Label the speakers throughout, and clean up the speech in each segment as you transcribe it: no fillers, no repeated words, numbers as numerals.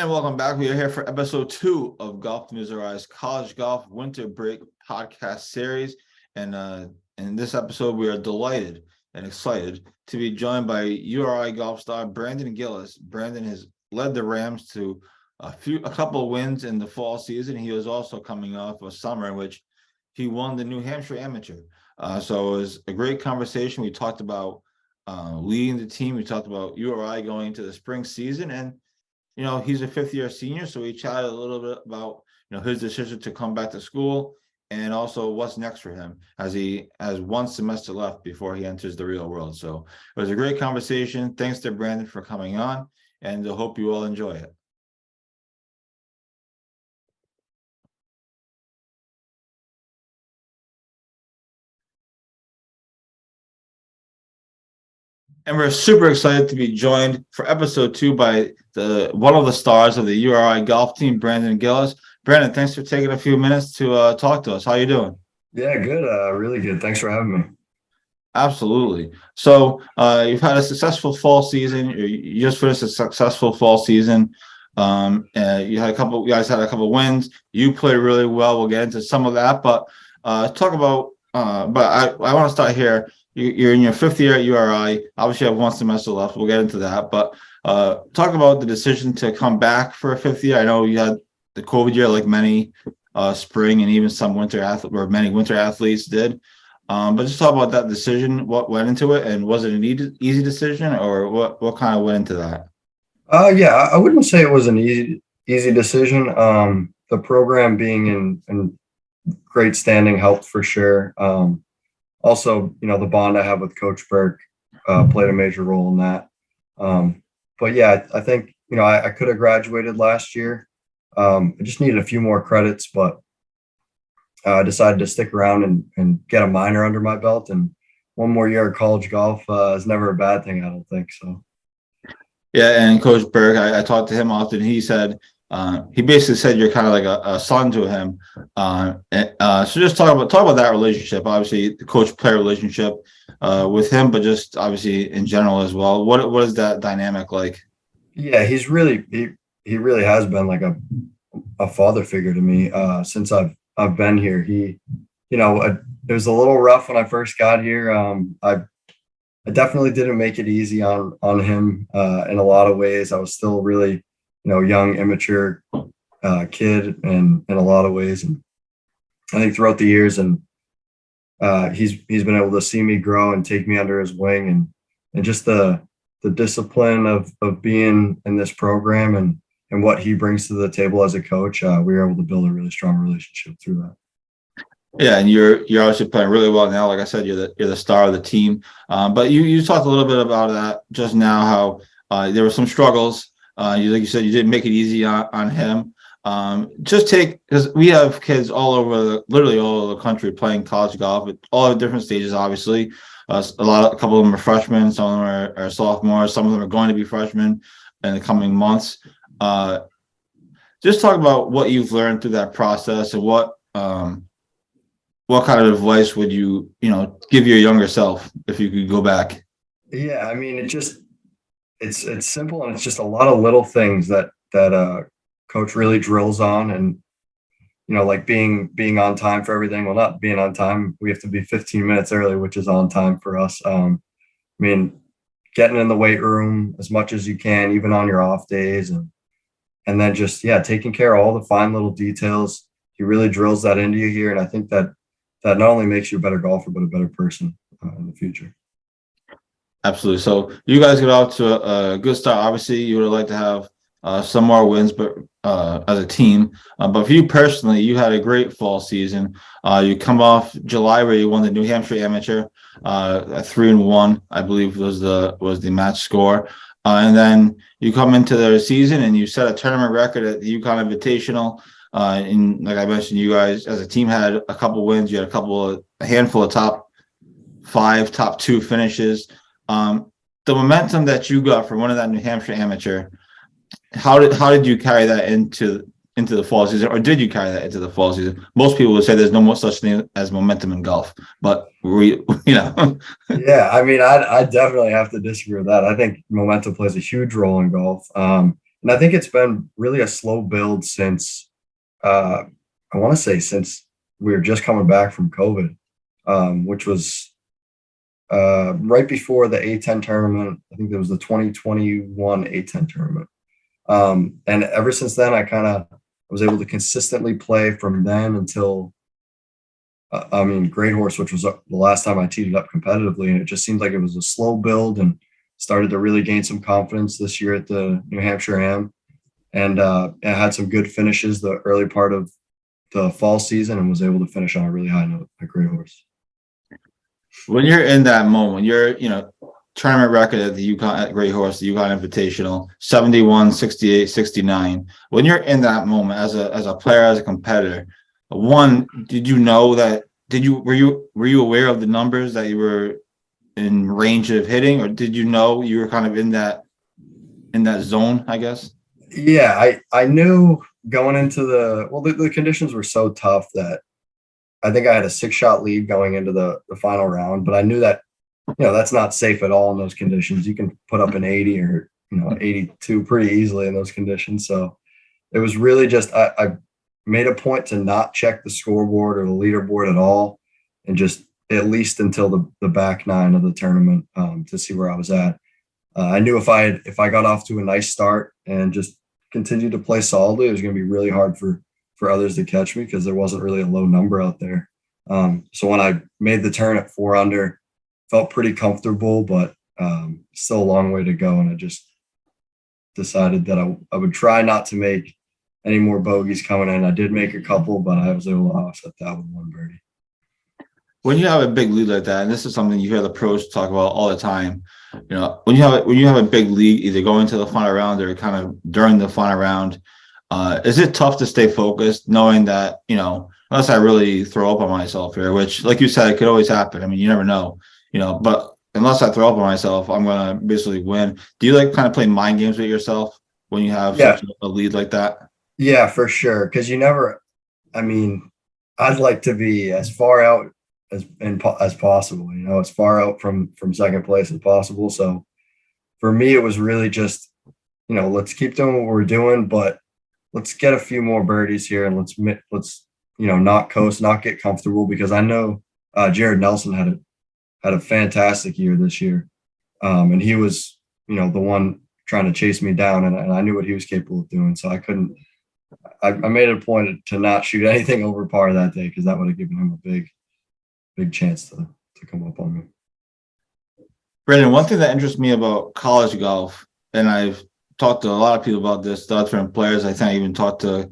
Speaker 1: And welcome back. We are here for episode 2 of GolfNewsRI's College Golf Winter Break podcast series. And in this episode, we are delighted and excited to be joined by URI golf star Brandon Gillis. Brandon has led the Rams to a couple of wins in the fall season. He was also coming off a summer in which he won the New Hampshire Amateur. So it was a great conversation. We talked about leading the team. We talked about URI going into the spring season, and he's a fifth-year senior, so we chatted a little bit about his decision to come back to school and also what's next for him, as he has one semester left before he enters the real world. So it was a great conversation. Thanks to Brandon for coming on, and I hope you all enjoy it. And we're super excited to be joined for episode 2 by one of the stars of the URI golf team, Brandon Gillis. Brandon, thanks for taking a few minutes to talk to us. How you doing?
Speaker 2: Yeah, good. Really good. Thanks for having me.
Speaker 1: Absolutely. So you've had a successful fall season. You just finished a successful fall season. You guys had a couple wins. You played really well. We'll get into some of that, but talk about. But I want to start here. You're in your 5th year at URI. Obviously, you have one semester left. We'll get into that. But talk about the decision to come back for a 5th year. I know you had the COVID year, like many spring and even some many winter athletes did. But just talk about that decision. What went into it, and was it an easy decision, or what kind of went into that?
Speaker 2: Yeah, I wouldn't say it was an easy decision. The program being in great standing helped for sure. Also, the bond I have with Coach Burke played a major role in that. But yeah, I think, I could have graduated last year. I just needed a few more credits, but I decided to stick around and get a minor under my belt. And one more year of college golf is never a bad thing, I don't think so.
Speaker 1: Yeah, and Coach Burke, I talked to him often. He said, he basically said you're kind of like a son to him. So just talk about that relationship. Obviously, the coach-player relationship with him, but just obviously in general as well. What is that dynamic like?
Speaker 2: Yeah, he really has been like a father figure to me since I've been here. It was a little rough when I first got here. I definitely didn't make it easy on him in a lot of ways. I was still really young, immature kid in a lot of ways. And I think throughout the years, and he's been able to see me grow and take me under his wing, and just the discipline of being in this program and what he brings to the table as a coach. We were able to build a really strong relationship through that.
Speaker 1: Yeah, and you're obviously playing really well now. Like I said, you're the star of the team. But you talked a little bit about that just now, how there were some struggles. Like you said, you didn't make it easy on him. Because we have kids literally all over the country playing college golf at all the different stages. Obviously, a couple of them are freshmen, some of them are sophomores, some of them are going to be freshmen in the coming months. Just talk about what you've learned through that process, and what kind of advice would you give your younger self if you could go back?
Speaker 2: Yeah, I mean, it's simple, and it's just a lot of little things that coach really drills on. And like being on time for everything. Well, not being on time, we have to be 15 minutes early, which is on time for us. I mean, getting in the weight room as much as you can, even on your off days, and then just taking care of all the fine little details. He really drills that into you here, and I think that not only makes you a better golfer, but a better person in the future.
Speaker 1: Absolutely. So you guys get off to a good start. Obviously, you would like to have some more wins, but as a team. But for you personally, you had a great fall season. You come off July where you won the New Hampshire Amateur, 3-1, I believe was the match score. And then you come into the season and you set a tournament record at the UConn Invitational. And like I mentioned, you guys as a team had a couple wins. You had a handful of top 5, top 2 finishes. The momentum that you got from winning that New Hampshire Amateur, how did you carry that into the fall season, or did you carry that into the fall season? Most people would say there's no more such thing as momentum in golf, but
Speaker 2: Yeah, I mean, I definitely have to disagree with that. I think momentum plays a huge role in golf. And I think it's been really a slow build since I want to say since we were just coming back from COVID, which was right before the A10 tournament. I think it was the 2021 A10 tournament. And ever since then, I kind of was able to consistently play from then until, Great Horse, which was the last time I teed it up competitively. And it just seemed like it was a slow build and started to really gain some confidence this year at the New Hampshire Am. And I had some good finishes the early part of the fall season and was able to finish on a really high note at Great Horse.
Speaker 1: When you're in that moment, you're, tournament record at the UConn at Great Horse, the UConn Invitational, 71, 68, 69. When you're in that moment as a player, as a competitor, one, did you know that were you aware of the numbers that you were in range of hitting, or did you know you were kind of in that zone, I guess?
Speaker 2: Yeah, I knew going into the conditions were so tough that I think I had a 6-shot lead going into the final round, but I knew that, that's not safe at all in those conditions. You can put up an 80 or, 82 pretty easily in those conditions. So it was really just, I made a point to not check the scoreboard or the leaderboard at all, and just at least until the back nine of the tournament to see where I was at. I knew if I got off to a nice start and just continued to play solidly, it was going to be really hard for others to catch me because there wasn't really a low number out there. So when I made the turn at 4 under, felt pretty comfortable, but still a long way to go. And I just decided that I would try not to make any more bogeys coming in. I did make a couple, but I was able to offset that with one birdie.
Speaker 1: When you have a big lead like that, and this is something you hear the pros talk about all the time, when you have a big lead, either going to the final round or kind of during the final round, is it tough to stay focused knowing that, unless I really throw up on myself here, which, like you said, it could always happen. I mean, you never know, but unless I throw up on myself, I'm going to basically win. Do you kind of play mind games with yourself when you have such a lead like that?
Speaker 2: Yeah, for sure. Because I'd like to be as far out as possible, as far out from second place as possible. So for me, it was really just, let's keep doing what we're doing, but let's get a few more birdies here, and let's not coast, not get comfortable, because I know Jared Nelson had a fantastic year this year, and he was the one trying to chase me down, and I knew what he was capable of doing. So I made it a point to not shoot anything over par that day, because that would have given him a big chance to come up on me.
Speaker 1: Brandon, one thing that interests me about college golf, and I've talked to a lot of people about this, the different players. I think I even talked to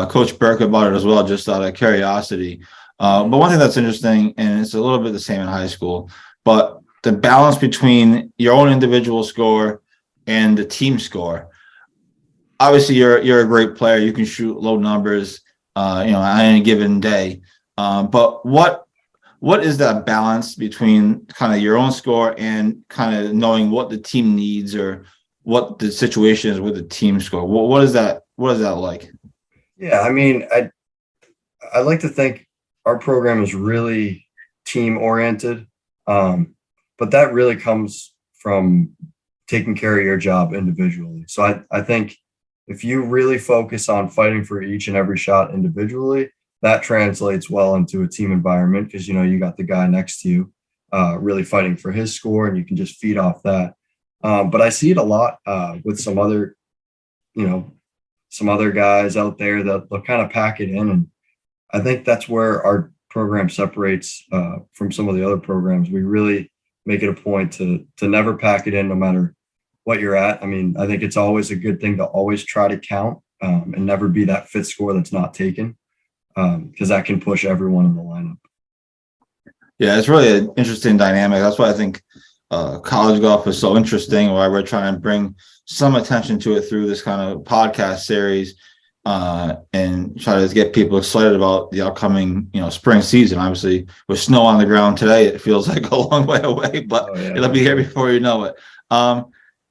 Speaker 1: Coach Burke about it as well, just out of curiosity. But one thing that's interesting, and it's a little bit the same in high school, but the balance between your own individual score and the team score. Obviously, you're a great player. You can shoot low numbers, on any given day. But what is that balance between kind of your own score and kind of knowing what the team needs or what the situation is with the team score? What is that like?
Speaker 2: Yeah, I like to think our program is really team oriented, but that really comes from taking care of your job individually. So I think if you really focus on fighting for each and every shot individually, that translates well into a team environment, because you got the guy next to you really fighting for his score, and you can just feed off that. But I see it a lot with some other guys out there that they'll kind of pack it in, and I think that's where our program separates from some of the other programs. We really make it a point to never pack it in, no matter what you're at. I think it's always a good thing to always try to count and never be that fifth score that's not taken, because that can push everyone in the lineup. Yeah,
Speaker 1: it's really an interesting dynamic. That's why I think college golf is so interesting, why we're trying to bring some attention to it through this kind of podcast series, and try to get people excited about the upcoming, spring season. Obviously, with snow on the ground today, it feels like a long way away, but it'll be here before you know it.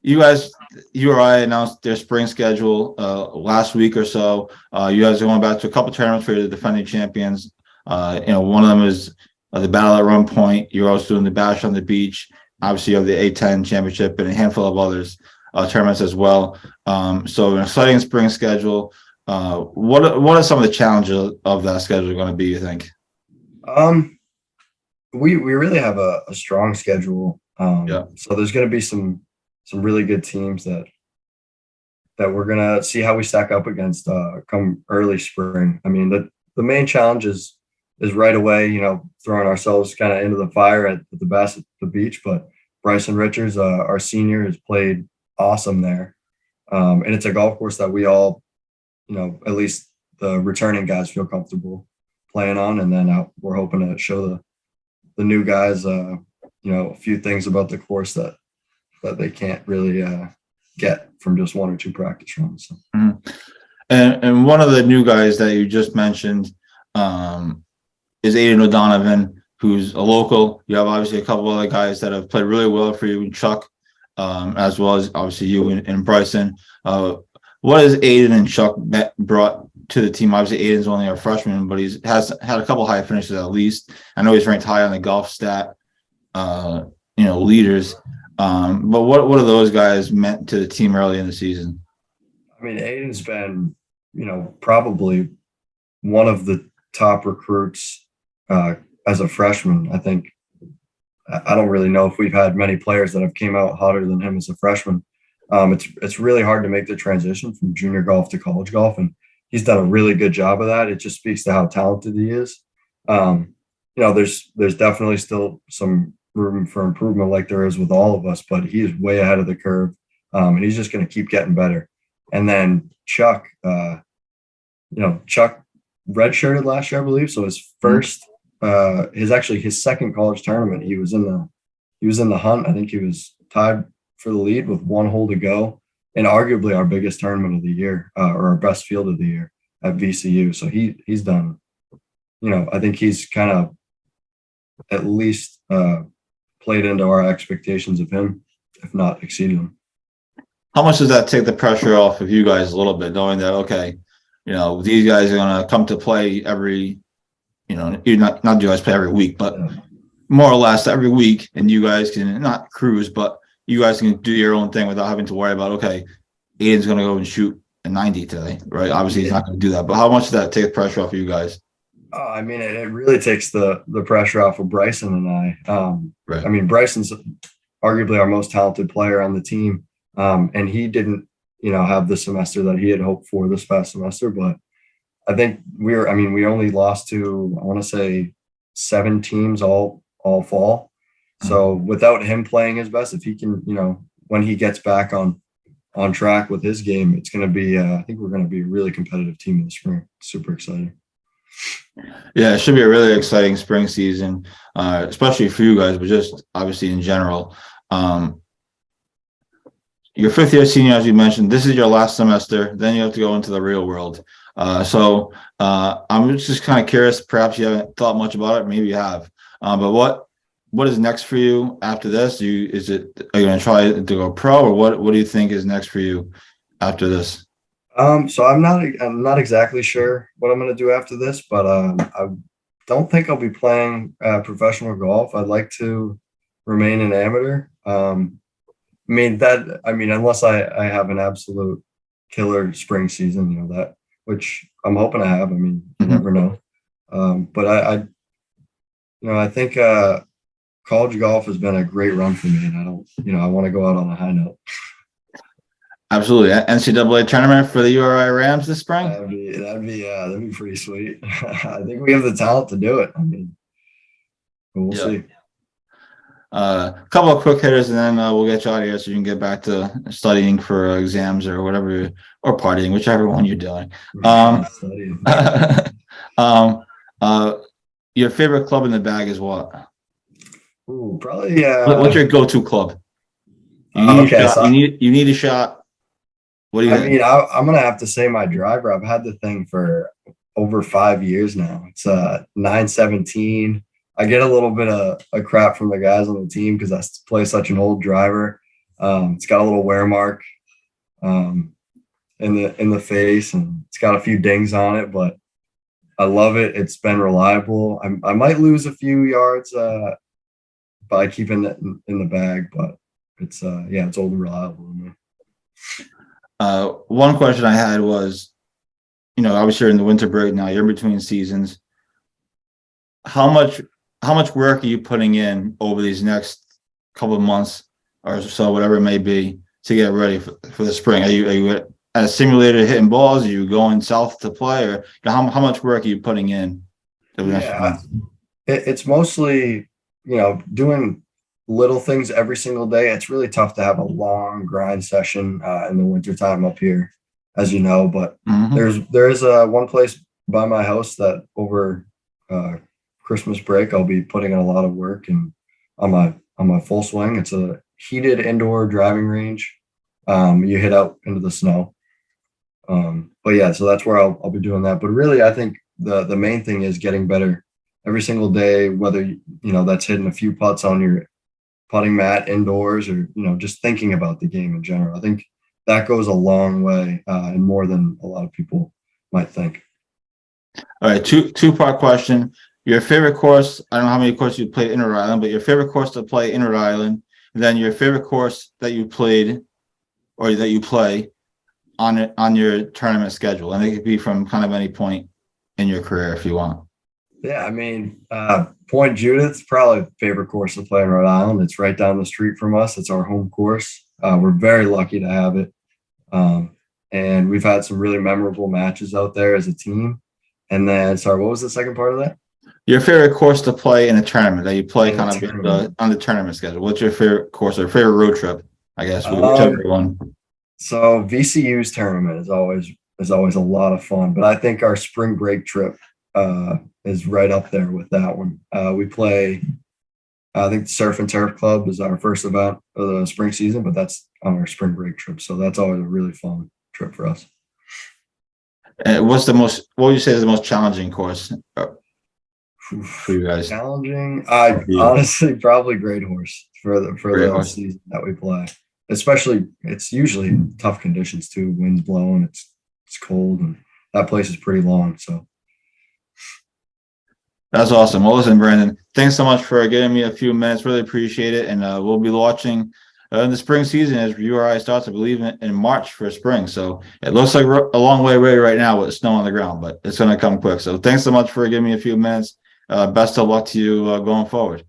Speaker 1: You guys, URI announced their spring schedule last week or so. You guys are going back to a couple tournaments for the defending champions. One of them is the Battle at Run Point. You're also doing the Bash on the Beach. Obviously, you have the A10 championship and a handful of others. tournaments as well. So an exciting spring schedule. What are some of the challenges of that schedule going to be, you think?
Speaker 2: We really have a strong schedule.
Speaker 1: Yeah.
Speaker 2: So there's going to be some really good teams that we're going to see how we stack up against come early spring. I mean, the main challenge is right away, you know, throwing ourselves kind of into the fire at the Bass at the Beach. But Bryson Richards, our senior, has played awesome there. And it's a golf course that we all, you know, at least the returning guys feel comfortable playing on. And then we're hoping to show the new guys, you know, a few things about the course that they can't really get from just one or two practice runs. So.
Speaker 1: Mm-hmm. And one of the new guys that you just mentioned is Aiden O'Donovan, who's a local. You have obviously a couple other guys that have played really well for you, Chuck, as well as obviously you and Bryson. What has Aiden and Chuck brought to the team? Obviously, Aiden's only a freshman, but has had a couple high finishes at least. I know he's ranked high on the golf stat, leaders. But what are those guys meant to the team early in the season?
Speaker 2: I mean, Aiden's been, you know, probably one of the top recruits as a freshman. I think I don't really know if we've had many players that have came out hotter than him as a freshman. It's really hard to make the transition from junior golf to college golf, and he's done a really good job of that. It just speaks to how talented he is. You know, there's definitely still some room for improvement, like there is with all of us, but he is way ahead of the curve, and he's just going to keep getting better. And then Chuck, Chuck redshirted last year, I believe. So his first, his second college tournament, he was in the hunt. I think he was tied for the lead with one hole to go, and arguably our biggest tournament of the year, or our best field of the year at VCU. So he's done, you know, I think he's kind of at least played into our expectations of him, if not exceeded them.
Speaker 1: How much does that take the pressure off of you guys a little bit, knowing that, okay, you know, these guys are going to come to play every, you know, you're not you guys play every week, but more or less every week, and you guys can not cruise, but you guys can do your own thing without having to worry about, okay, Aiden's going to go and shoot a 90 today, right? Obviously, he's not going to do that, but how much does that take pressure off of you guys?
Speaker 2: I mean, it really takes the pressure off of Bryson and I.
Speaker 1: Right.
Speaker 2: I mean, Bryson's arguably our most talented player on the team, and he didn't, you know, have the semester that he had hoped for this past semester. But I think we only lost to, I want to say, 7 teams all fall. So without him playing his best, if he can, you know, when he gets back on track with his game, it's going to be, I think we're going to be a really competitive team in the spring. Super exciting.
Speaker 1: Yeah, it should be a really exciting spring season, especially for you guys, but just obviously in general. Your fifth year senior, as you mentioned, this is your last semester. Then you have to go into the real world. So I'm just kind of curious. Perhaps you haven't thought much about it. Maybe you have. But what is next for you after this? Are you going to try to go pro, or what do you think is next for you after this?
Speaker 2: So I'm not exactly sure what I'm going to do after this, but I don't think I'll be playing professional golf. I'd like to remain an amateur. Unless I have an absolute killer spring season, you know, that, which I'm hoping to have. I mean, you never know. But I think college golf has been a great run for me, and I want to go out on a high note.
Speaker 1: Absolutely. NCAA tournament for the URI Rams this spring?
Speaker 2: That'd be pretty sweet. I think we have the talent to do it. I mean, we'll see.
Speaker 1: A couple of quick hitters, and then we'll get you out of here so you can get back to studying for exams or whatever, or partying, whichever one you're doing. Your favorite club in the bag is what?
Speaker 2: Ooh, probably.
Speaker 1: What's your go-to club? You need a shot. What do you think?
Speaker 2: I'm gonna have to say my driver. I've had the thing for over 5 years now. It's 917. I get a little bit of crap from the guys on the team because I play such an old driver. It's got a little wear mark in the face, and it's got a few dings on it, but I love it. It's been reliable. I might lose a few yards by keeping it in the bag, but it's old and reliable to me.
Speaker 1: One question I had was, obviously you're in the winter break now, you're in between seasons. How much work are you putting in over these next couple of months or so, whatever it may be, to get ready for the spring? Are you at a simulator hitting balls? Are you going south to play, or how much work are you putting in over the next few months?
Speaker 2: It's mostly, doing little things every single day. It's really tough to have a long grind session in the wintertime up here, as you know, but there's one place by my house that over Christmas break, I'll be putting in a lot of work and on my full swing. It's a heated indoor driving range. You hit out into the snow. But yeah, so that's where I'll be doing that. But really, I think the main thing is getting better every single day, whether, that's hitting a few putts on your putting mat indoors or, just thinking about the game in general. I think that goes a long way and more than a lot of people might think.
Speaker 1: All right, two-part question. Your favorite course, I don't know how many courses you played in Rhode Island, but your favorite course to play in Rhode Island, and then your favorite course that you played or that you play on your tournament schedule. And it could be from kind of any point in your career if you want.
Speaker 2: Yeah, I mean, Point Judith's probably favorite course to play in Rhode Island. It's right down the street from us. It's our home course. We're very lucky to have it. And we've had some really memorable matches out there as a team. And then, sorry, what was the second part of that?
Speaker 1: Your favorite course to play in a tournament that you play kind of on the tournament schedule. What's your favorite course or favorite road trip? I guess whichever one.
Speaker 2: So VCU's tournament is always a lot of fun, but I think our spring break trip is right up there with that one. We play, I think the Surf and Turf Club is our first event of the spring season, but that's on our spring break trip. So that's always a really fun trip for us.
Speaker 1: And what would you say is the most challenging course for you guys?
Speaker 2: Challenging? Honestly, probably Great Horse for the season that we play. Especially, it's usually tough conditions too. Wind's blowing, it's cold, and that place is pretty long. So
Speaker 1: that's awesome. Well, listen, Brandon, thanks so much for giving me a few minutes. Really appreciate it. And we'll be watching in the spring season as URI starts, I believe, in March for spring. So it looks like a long way away right now with snow on the ground, but it's going to come quick. So thanks so much for giving me a few minutes. Best of luck to you going forward.